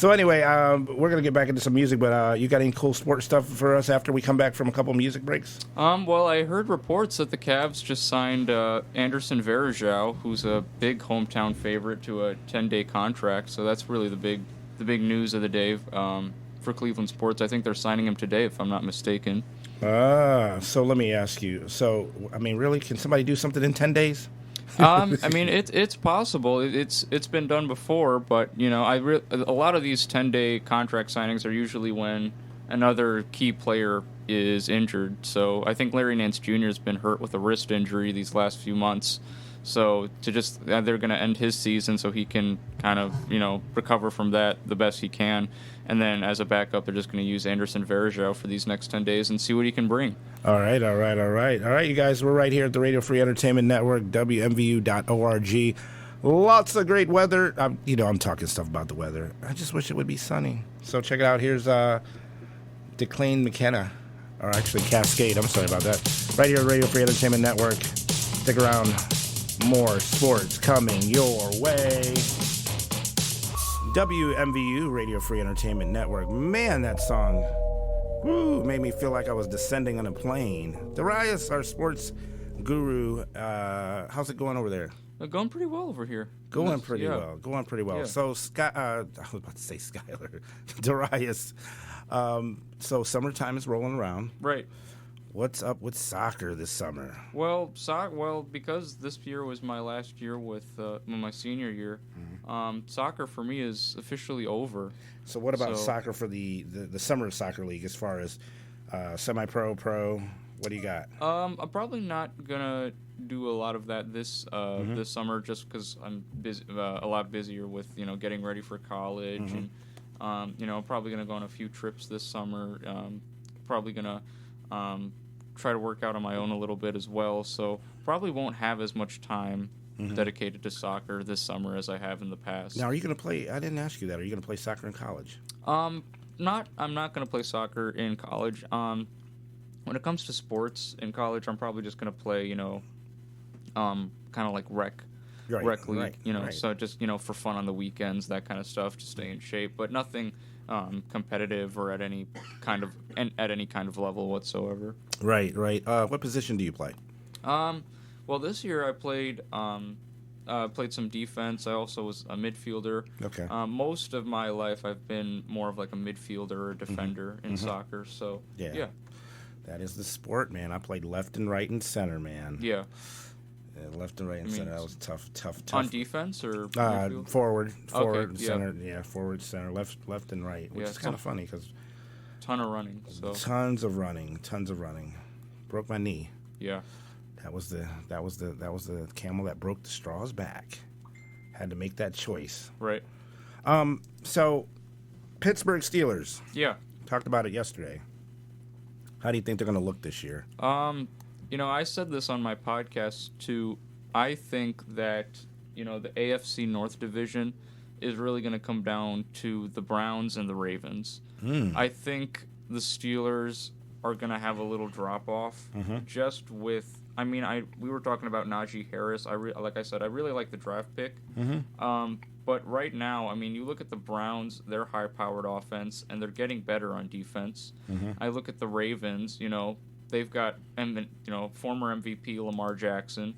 So anyway, we're going to get back into some music, but you got any cool sports stuff for us after we come back from a couple music breaks? Well, I heard reports that the Cavs just signed Anderson Varejao, who's a big hometown favorite, to a 10-day contract. So that's really the big news of the day for Cleveland sports. I think they're signing him today, if I'm not mistaken. So let me ask you. So, I mean, really, can somebody do something in 10 days? I mean, it's possible. It's been done before, but a lot of these 10-day contract signings are usually when another key player is injured. So I think Larry Nance Jr. has been hurt with a wrist injury these last few months. So they're going to end his season so he can kind of recover from that the best he can, and then as a backup, they're just going to use Anderson Varejao for these next 10 days and see what he can bring. All right, you guys. We're right here at the Radio Free Entertainment Network, WMVU.org. Lots of great weather. I'm talking stuff about the weather. I just wish it would be sunny. So check it out. Here's Declan McKenna, or actually Cascade. I'm sorry about that. Right here at Radio Free Entertainment Network. Stick around. More sports coming your way. WMVU Radio Free Entertainment Network. Man, that song made me feel like I was descending on a plane. Darius, our sports guru, how's it going over there? Going pretty well over here. Going pretty well. Yeah. So, I was about to say Skylar. Darius. So, summertime is rolling around. Right. What's up with soccer this summer? Well, because this year was my last year with my senior year, soccer for me is officially over. So what about soccer for the summer soccer league as far as semi-pro, pro? What do you got? I'm probably not gonna do a lot of that this summer just because I'm busy, a lot busier with getting ready for college and probably gonna go on a few trips this summer. Probably gonna try to work out on my own a little bit as well, so probably won't have as much time dedicated to soccer this summer as I have in the past. Now, are you going to play? I didn't ask you that. Are you going to play soccer in college? I'm not going to play soccer in college. When it comes to sports in college, I'm probably just going to play, kind of like rec league, so just so just, for fun on the weekends, that kind of stuff, to stay in shape, but nothing competitive or at any kind of level whatsoever. Right. What position do you play? Well, this year I played some defense. I also was a midfielder. Okay. Most of my life I've been more of like a midfielder or a defender in soccer. So yeah. That is the sport, man. I played left and right and center, man. Yeah. Left and right and center. That was tough. On defense or forward, okay, center. Yeah, forward, center, left and right, which is kind of funny because tons of running. Broke my knee. Yeah. That was the camel that broke the straw's back. Had to make that choice. Right. So Pittsburgh Steelers. Yeah. Talked about it yesterday. How do you think they're going to look this year? I said this on my podcast too. I think that, the AFC North division is really going to come down to the Browns and the Ravens. I think the Steelers are going to have a little drop-off just with, we were talking about Najee Harris. Like I said, I really like the draft pick. But right now, you look at the Browns, their high-powered offense, and they're getting better on defense. I look at the Ravens, they've got, former MVP Lamar Jackson.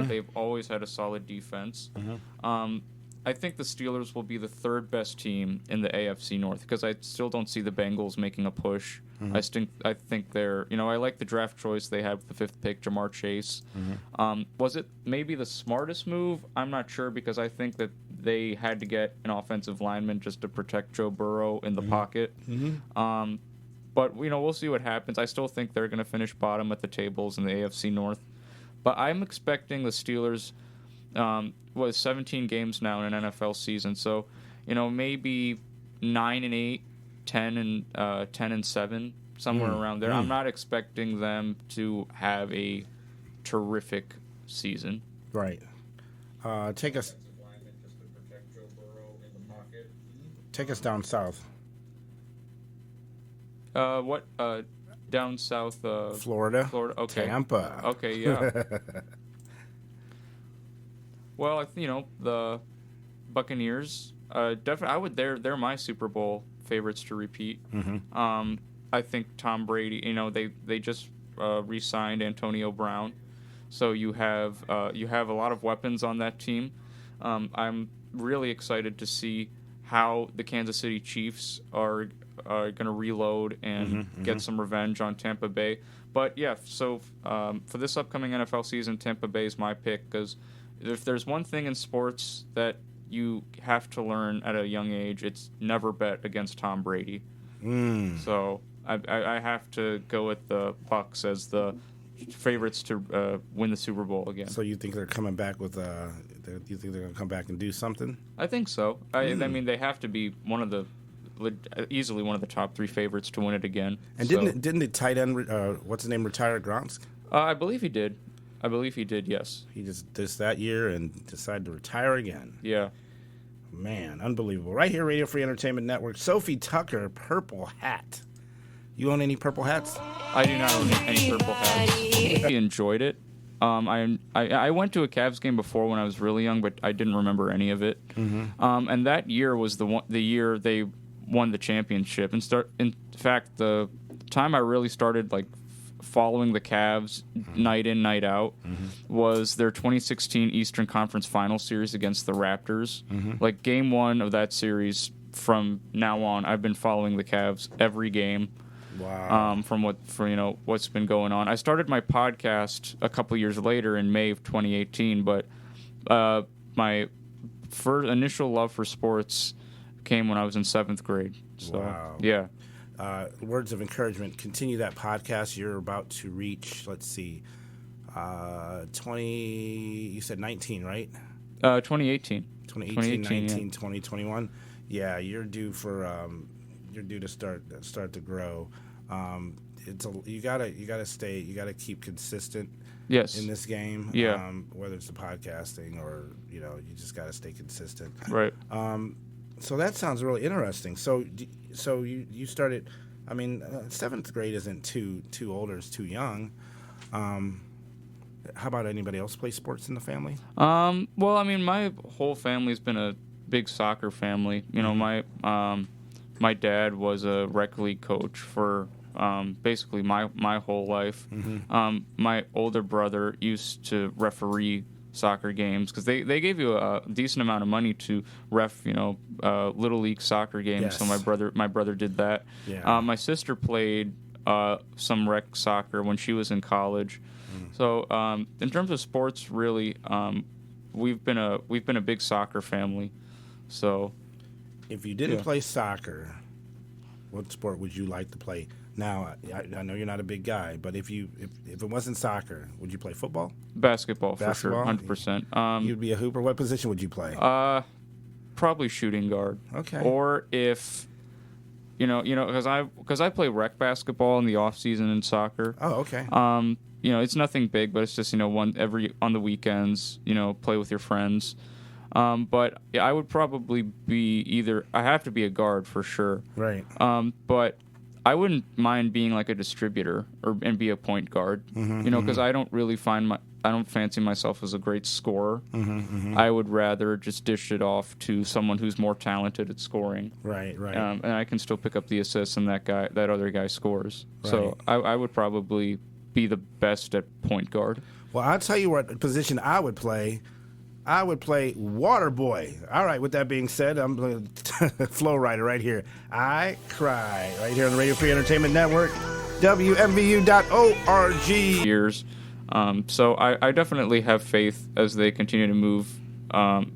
They've always had a solid defense. I think the Steelers will be the third best team in the AFC North because I still don't see the Bengals making a push. I think they're, I like the draft choice they had with the fifth pick, Jamar Chase. Was it maybe the smartest move? I'm not sure because I think that they had to get an offensive lineman just to protect Joe Burrow in the pocket. But, we'll see what happens. I still think they're going to finish bottom at the tables in the AFC North. But I'm expecting the Steelers, 17 games now in an NFL season. So, maybe 9-8, 10-7, somewhere around there. I'm not expecting them to have a terrific season. Right. Take us down south. What? Down south? Florida. Okay. Tampa. Okay. Yeah. Well, the Buccaneers. definitely. I would. They're my Super Bowl favorites to repeat. I think Tom Brady. They just re-signed Antonio Brown, so you have a lot of weapons on that team. I'm really excited to see how the Kansas City Chiefs are going to reload and get some revenge on Tampa Bay. But yeah, so for this upcoming NFL season, Tampa Bay is my pick, because if there's one thing in sports that you have to learn at a young age, it's never bet against Tom Brady. So I have to go with the Bucs as the favorites to win the Super Bowl again. So you think they're coming back with? You think they're going to come back and do something? I think so. I mean, they have to be easily one of the top 3 favorites to win it again. And didn't the tight end, what's his name, retire, Gronk? I believe he did. Yes. He just did that year and decided to retire again. Yeah. Man, unbelievable. Right here, Radio Free Entertainment Network. Sophie Tucker, purple hat. You own any purple hats? I do not own any purple hats. I enjoyed it. I went to a Cavs game before when I was really young, but I didn't remember any of it. And that year was the year they won the championship. In fact, the time I really started following the Cavs night in, night out was their 2016 Eastern Conference Final Series against the Raptors. Game 1 of that series, from now on, I've been following the Cavs every game. Wow. What's been going on. I started my podcast a couple years later in May of 2018, but my first initial love for sports came when I was in 7th grade. So, wow. Yeah. Words of encouragement. Continue that podcast. You're about to reach, let's see, 20, you said 19, right? 2018. 2018, 19, yeah. 2021. Yeah, you're due to start to grow. You gotta keep consistent. Yes. In this game. Yeah. Whether it's the podcasting or you just gotta stay consistent. Right. So that sounds really interesting. So you started. I mean, 7th grade isn't too old or it's too young. How about anybody else play sports in the family? Well, I mean, my whole family's been a big soccer family. My dad was a rec league coach for basically my whole life. My older brother used to referee soccer games because they gave you a decent amount of money to ref, little league soccer games. Yes. So my brother did that. Yeah. My sister played some rec soccer when she was in college. So in terms of sports, really, we've been a big soccer family. So. If you didn't play soccer, what sport would you like to play? Now, I know you're not a big guy, but if it wasn't soccer, would you play football? Basketball, for sure, 100%. You'd be a hooper. What position would you play? Probably shooting guard. Okay. Or if, because I play rec basketball in the off season in soccer. Oh, okay. It's nothing big, but it's just on the weekends. Play with your friends. But I would probably be I have to be a guard for sure. Right. But I wouldn't mind being like a distributor and be a point guard, because I don't really I don't fancy myself as a great scorer. I would rather just dish it off to someone who's more talented at scoring. Right. And I can still pick up the assists and that other guy scores. Right. So I would probably be the best at point guard. Well, I'll tell you what position I would play. I would play water boy. All right, with that being said, I'm going to flow rider right here. I cry right here on the Radio Free Entertainment Network, WMVU.org. Years. So I definitely have faith as they continue to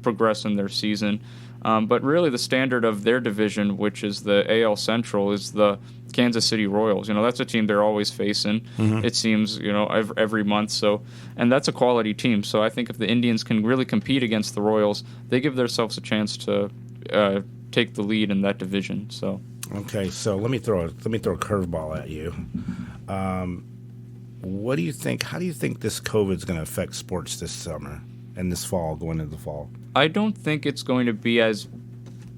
progress in their season. But really the standard of their division, which is the AL Central, is the Kansas City Royals. That's a team they're always facing. It seems, every month. So, and that's a quality team. So I think if the Indians can really compete against the Royals, they give themselves a chance to take the lead in that division. So. Okay, so let me throw a curveball at you. What do you think? How do you think this COVID is going to affect sports this summer and this fall, going into the fall? I don't think it's going to be as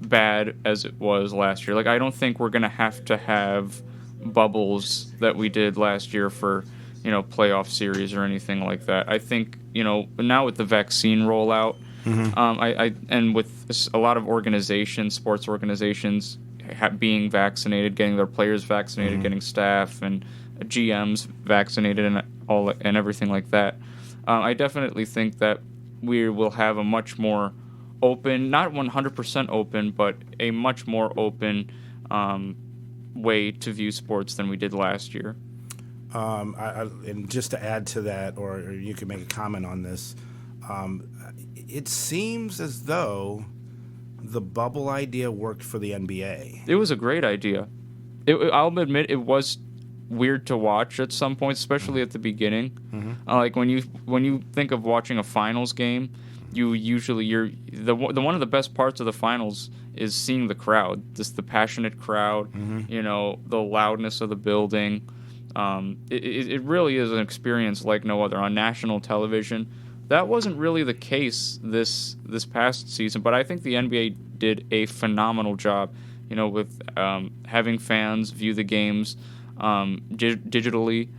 bad as it was last year. I don't think we're going to have bubbles that we did last year for, playoff series or anything like that. I think, now with the vaccine rollout, And with a lot of organizations, sports organizations, being vaccinated, getting their players vaccinated, getting staff and GMs vaccinated, and everything like that. I definitely think that we will have a much more open, not 100% open, but a much more open way to view sports than we did last year. And just to add to that, or you could make a comment on this, it seems as though the bubble idea worked for the NBA. It was a great idea. I'll admit it was weird to watch at some points, especially at the beginning. Like when you think of watching a finals game, one of the best parts of the finals is seeing the crowd, just the passionate crowd, the loudness of the building. It really is an experience like no other on national television. That wasn't really the case this past season, but I think the NBA did a phenomenal job, with having fans view the games digitally.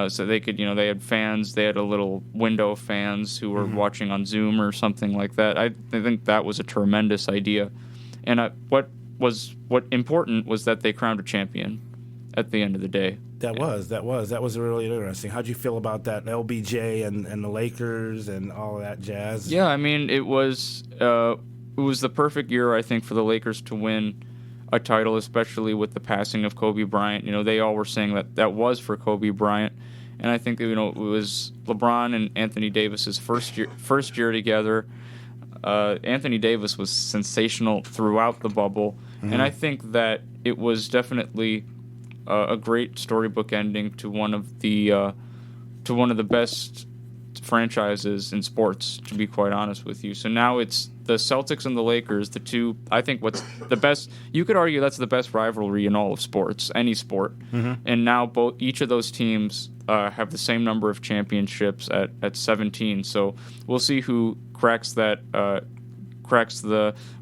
So they could, they had fans, they had a little window of fans who were watching on Zoom or something like that. I think that was a tremendous idea. And what important was that they crowned a champion at the end of the day. That was really interesting. How'd you feel about that LBJ and the Lakers and all of that jazz? Yeah, I mean, it was the perfect year, I think, for the Lakers to win a title, especially with the passing of Kobe Bryant. They all were saying that was for Kobe Bryant, and I think it was LeBron and Anthony Davis's first year together. Anthony Davis was sensational throughout the bubble, and I think that it was definitely a great storybook ending to one of the best franchises in sports, to be quite honest with you. So now it's the Celtics and the Lakers, the two. I think what's the best. You could argue that's the best rivalry in all of sports, any sport. And now each of those teams have the same number of championships at 17. So we'll see who cracks the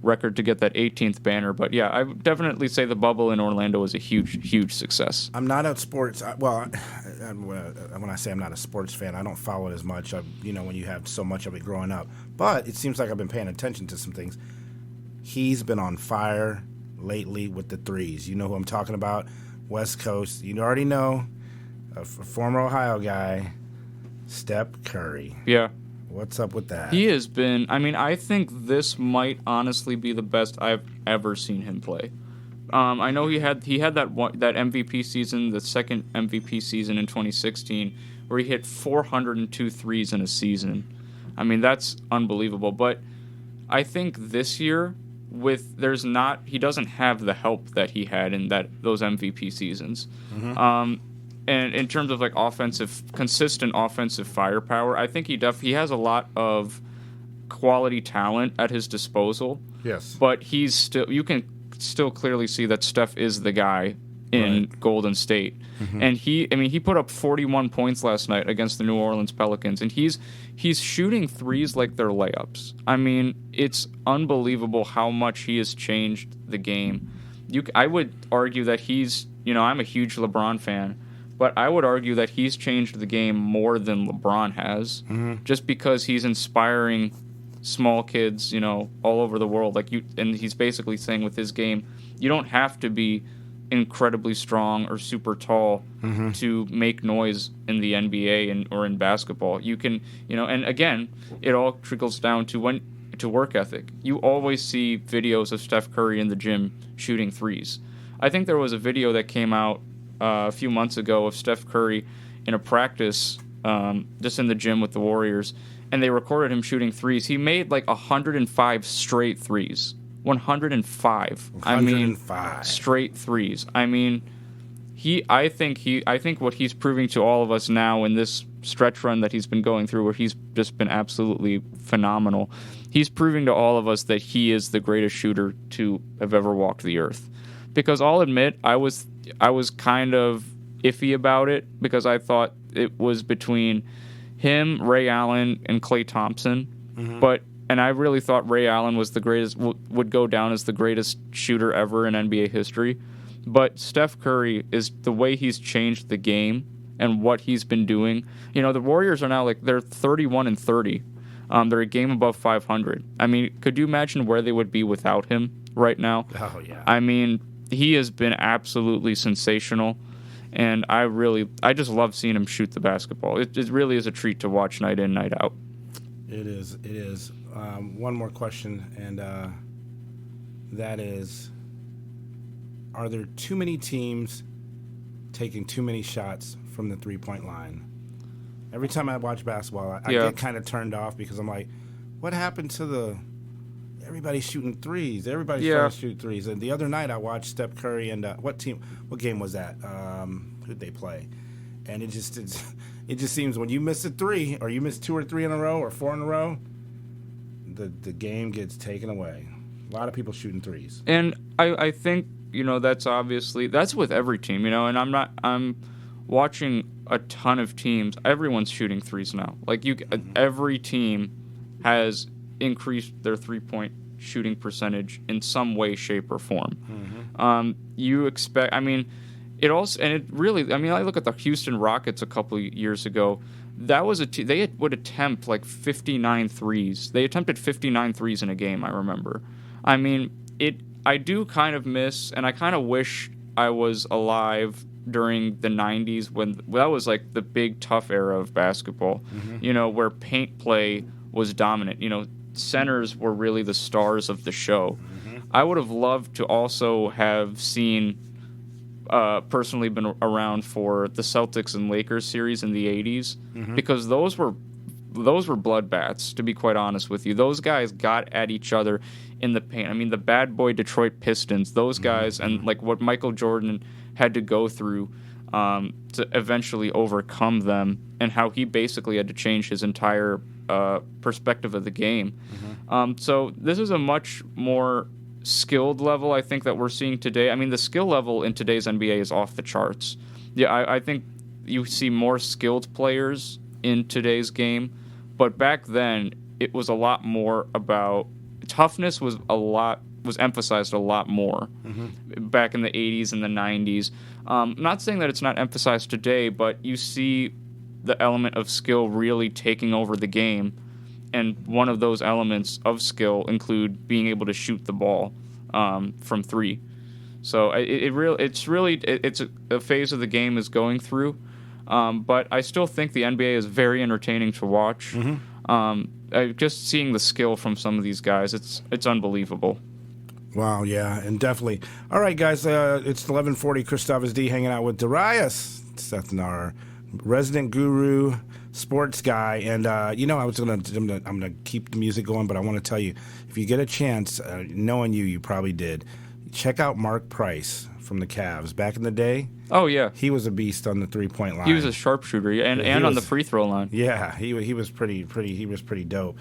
record to get that 18th banner. But yeah, I would definitely say the bubble in Orlando was a huge success. I'm not a sports. When I say I'm not a sports fan, I don't follow it as much. When you have so much of it growing up. But it seems like I've been paying attention to some things. He's been on fire lately with the threes. You know who I'm talking about? West Coast. You already know. A former Ohio guy, Steph Curry. Yeah. What's up with that? He has been. I mean, I think this might honestly be the best I've ever seen him play. I know he had that MVP season, the second MVP season in 2016, where he hit 402 threes in a season. I mean, that's unbelievable. But I think this year, he doesn't have the help that he had in those MVP seasons. And in terms of like consistent offensive firepower, I think he has a lot of quality talent at his disposal. Yes. But you can still clearly see that Steph is the guy in Golden State. And he put up 41 points last night against the New Orleans Pelicans, and he's shooting threes like they're layups. I mean, it's unbelievable how much he has changed the game. I would argue that I'm a huge LeBron fan, but I would argue that he's changed the game more than LeBron has, just because he's inspiring small kids, all over the world. And he's basically saying with his game, you don't have to be incredibly strong or super tall to make noise in the NBA or in basketball. You can, and again, it all trickles down to work ethic. You always see videos of Steph Curry in the gym shooting threes. I think there was a video that came out a few months ago of Steph Curry in a practice just in the gym with the Warriors, and they recorded him shooting threes. He made like 105 straight threes. 105. I mean, straight threes. I mean, I think what he's proving to all of us now in this stretch run that he's been going through, where he's just been absolutely phenomenal, he's proving to all of us that he is the greatest shooter to have ever walked the earth. Because I'll admit, I was kind of iffy about it, because I thought it was between him, Ray Allen, and Klay Thompson. And I really thought Ray Allen was the greatest, would go down as the greatest shooter ever in NBA history. But Steph Curry is the way he's changed the game and what he's been doing. The Warriors are now they're 31-30. They're a game above 500. I mean, could you imagine where they would be without him right now? Oh, yeah. I mean, he has been absolutely sensational, and I just love seeing him shoot the basketball. It really is a treat to watch night in, night out. It is. It is. One more question, and that is, are there too many teams taking too many shots from the three-point line? Every time I watch basketball, I get kind of turned off because I'm like, what happened to everybody's shooting threes? Everybody's trying to shoot threes. And the other night I watched Steph Curry and what game was that? Who did they play? And it just seems when you miss a three, or you miss 2 or 3 in a row or 4 in a row, the game gets taken away. A lot of people shooting threes. And I think, that's with every team, and I'm watching a ton of teams. Everyone's shooting threes now. Like every team has increased their 3-point shooting percentage in some way, shape, or form. You expect, I look at the Houston Rockets a couple of years ago. That was they would attempt like 59 threes. They attempted 59 threes in a game, I remember. I mean, I do kind of miss, and I kind of wish I was alive during the 90s when that was like the big tough era of basketball, where paint play was dominant. Centers were really the stars of the show. I would have loved to also have seen, personally been around for the Celtics and Lakers series in the 80s, because those were bloodbaths, to be quite honest with you. Those guys got at each other in the paint. I mean, the bad boy Detroit Pistons, those guys, and like what Michael Jordan had to go through to eventually overcome them, and how he basically had to change his entire perspective of the game. So this is a much more skilled level, I think, that we're seeing today. I mean, the skill level in today's NBA is off the charts. Yeah, I think you see more skilled players in today's game, but back then it was a lot more about toughness. Was emphasized a lot more back in the 80s and the 90s. I'm not saying that it's not emphasized today, but you see the element of skill really taking over the game, and one of those elements of skill include being able to shoot the ball from three. So it's a phase of the game is going through, but I still think the NBA is very entertaining to watch. Just seeing the skill from some of these guys, it's unbelievable. Wow, yeah, and definitely. All right, guys, it's 11:40. Christavus D hanging out with Darius Sethnar, resident guru, sports guy, and I'm gonna keep the music going, but I want to tell you, if you get a chance, knowing you probably did, check out Mark Price from the Cavs. Back in the day, oh yeah, he was a beast on the 3-point line. He was a sharpshooter, and on the free throw line. Yeah, he was pretty dope.